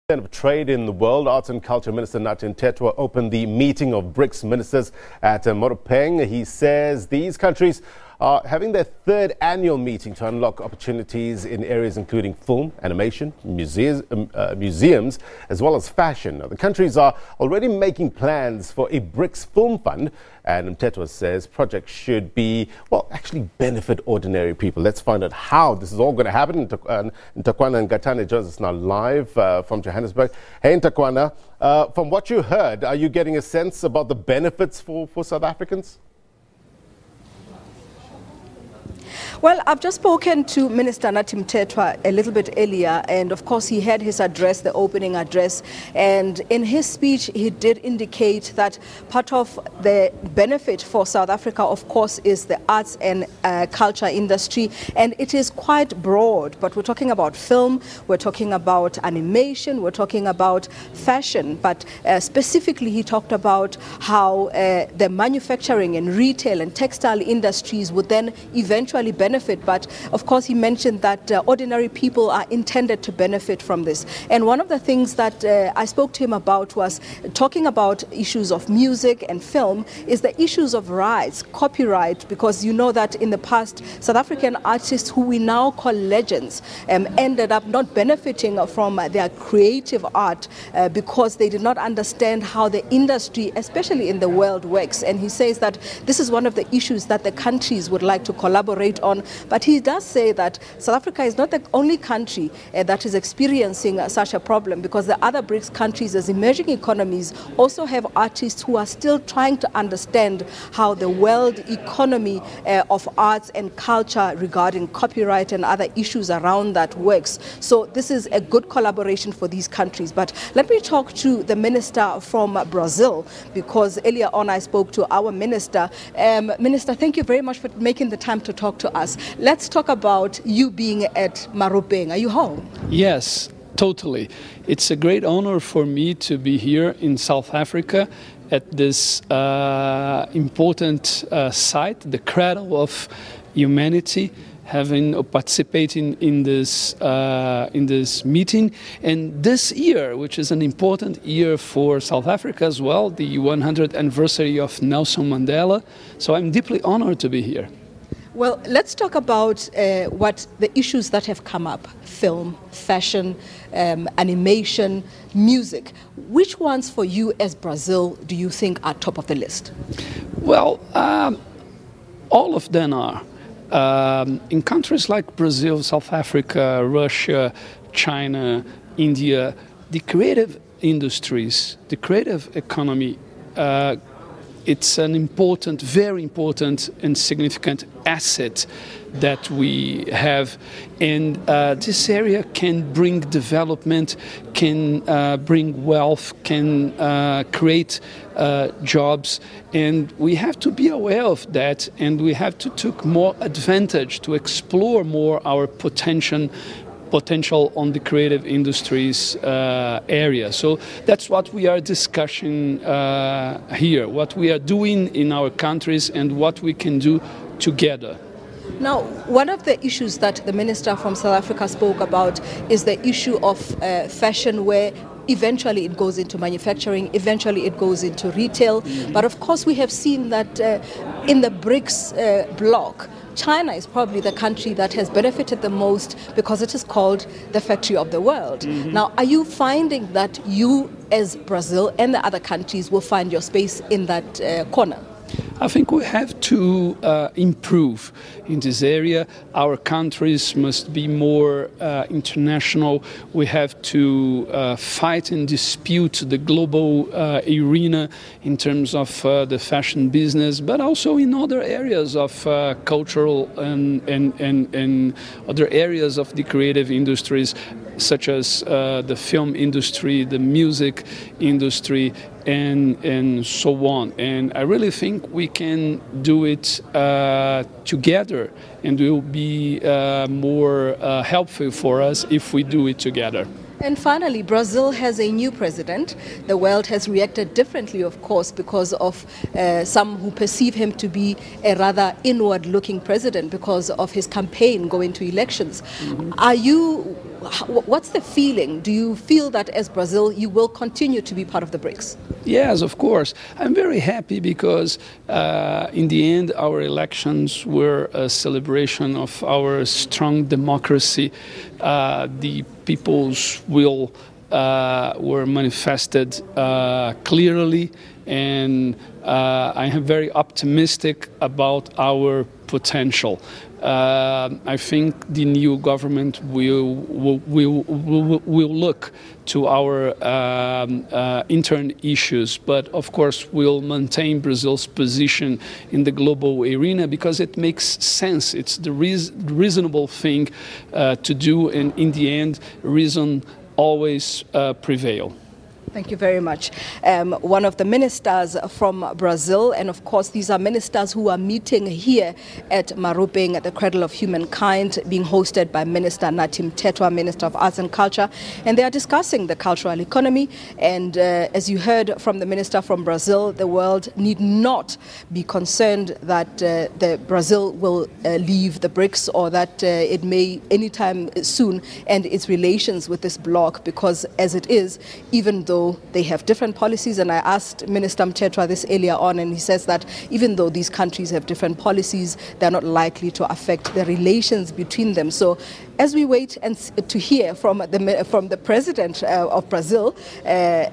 Of trade in the world, Arts and Culture Minister Nathi Mthethwa opened the meeting of BRICS ministers at Maropeng. He says these countries are having their third annual meeting to unlock opportunities in areas including film, animation, museums, as well as fashion. Now, the countries are already making plans for a BRICS Film Fund, and Mthethwa says projects should be, well, actually benefit ordinary people. Let's find out how this is all going to happen. Nthethwa and Gauteng joins us now live from Johannesburg. Hey, Nthethwa, from what you heard, are you getting a sense about the benefits for South Africans? Well, I've just spoken to Minister Nathi Mthethwa a little bit earlier, and of course he had his address, the opening address, and in his speech he did indicate that part of the benefit for South Africa, of course, is the arts and culture industry, and it is quite broad, but we're talking about film, we're talking about animation, we're talking about fashion, but specifically he talked about how the manufacturing and retail and textile industries would then eventually benefit, but of course he mentioned that ordinary people are intended to benefit from this. And one of the things that I spoke to him about was talking about issues of music and film is the issues of rights, copyright, because you know that in the past South African artists who we now call legends ended up not benefiting from their creative art because they did not understand how the industry, especially in the world, works. And he says that this is one of the issues that the countries would like to collaborate on. But he does say that South Africa is not the only country that is experiencing such a problem, because the other BRICS countries as emerging economies also have artists who are still trying to understand how the world economy of arts and culture regarding copyright and other issues around that works. So this is a good collaboration for these countries. But let me talk to the minister from Brazil, because earlier on I spoke to our minister. Minister, thank you very much for making the time to talk to us. Let's talk about you being at Maropeng. Are you home? Yes, totally. It's a great honor for me to be here in South Africa at this important site, the cradle of humanity, participating in this meeting. And this year, which is an important year for South Africa as well, the 100th anniversary of Nelson Mandela. So I'm deeply honored to be here. Well, let's talk about what the issues that have come up: film, fashion, animation, music. Which ones for you as Brazil do you think are top of the list? Well, all of them are. In countries like Brazil, South Africa, Russia, China, India, the creative industries, the creative economy, it's an important, very important and significant asset that we have. And this area can bring development, can bring wealth, can create jobs. And we have to be aware of that, and we have to take more advantage to explore more our potential on the creative industries area. So that's what we are discussing here, what we are doing in our countries and what we can do together. Now, one of the issues that the minister from South Africa spoke about is the issue of fashion, where eventually it goes into manufacturing, eventually it goes into retail. But of course we have seen that in the BRICS bloc, China is probably the country that has benefited the most because it is called the factory of the world. Now, are you finding that you as Brazil and the other countries will find your space in that corner? I think we have to improve in this area. Our countries must be more international. We have to fight and dispute the global arena in terms of the fashion business, but also in other areas of cultural and other areas of the creative industries, such as the film industry, the music industry, and so on. And I really think we can do it together, and it will be more helpful for us if we do it together. And finally, Brazil has a new president. The world has reacted differently, of course, because of some who perceive him to be a rather inward-looking president because of his campaign going to elections. what's the feeling? Do you feel that as Brazil, you will continue to be part of the BRICS? Yes, of course. I'm very happy because in the end, our elections were a celebration of our strong democracy. The people's will were manifested clearly, and I am very optimistic about our potential. I think the new government will look to our intern issues, but of course will maintain Brazil's position in the global arena because it makes sense. It's the reasonable thing to do, and in the end, reason always prevail. Thank you very much. One of the ministers from Brazil, and of course these are ministers who are meeting here at Maropeng at the Cradle of Humankind, being hosted by Minister Nathi Mthethwa, Minister of Arts and Culture, and they are discussing the cultural economy. And as you heard from the minister from Brazil, the world need not be concerned that Brazil will leave the BRICS, or that it may anytime soon end its relations with this bloc, because as it is, even though they have different policies, and I asked Minister Mthethwa this earlier on, and he says that even though these countries have different policies, they're not likely to affect the relations between them. So as we wait and to hear from the president of Brazil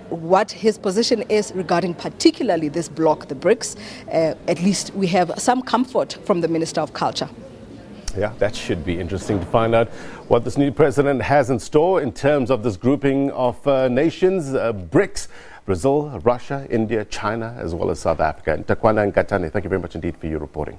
what his position is regarding particularly this bloc, the BRICS, at least we have some comfort from the Minister of Culture. Yeah, that should be interesting to find out what this new president has in store in terms of this grouping of nations, BRICS, Brazil, Russia, India, China, as well as South Africa. Takwanda and Katane, thank you very much indeed for your reporting.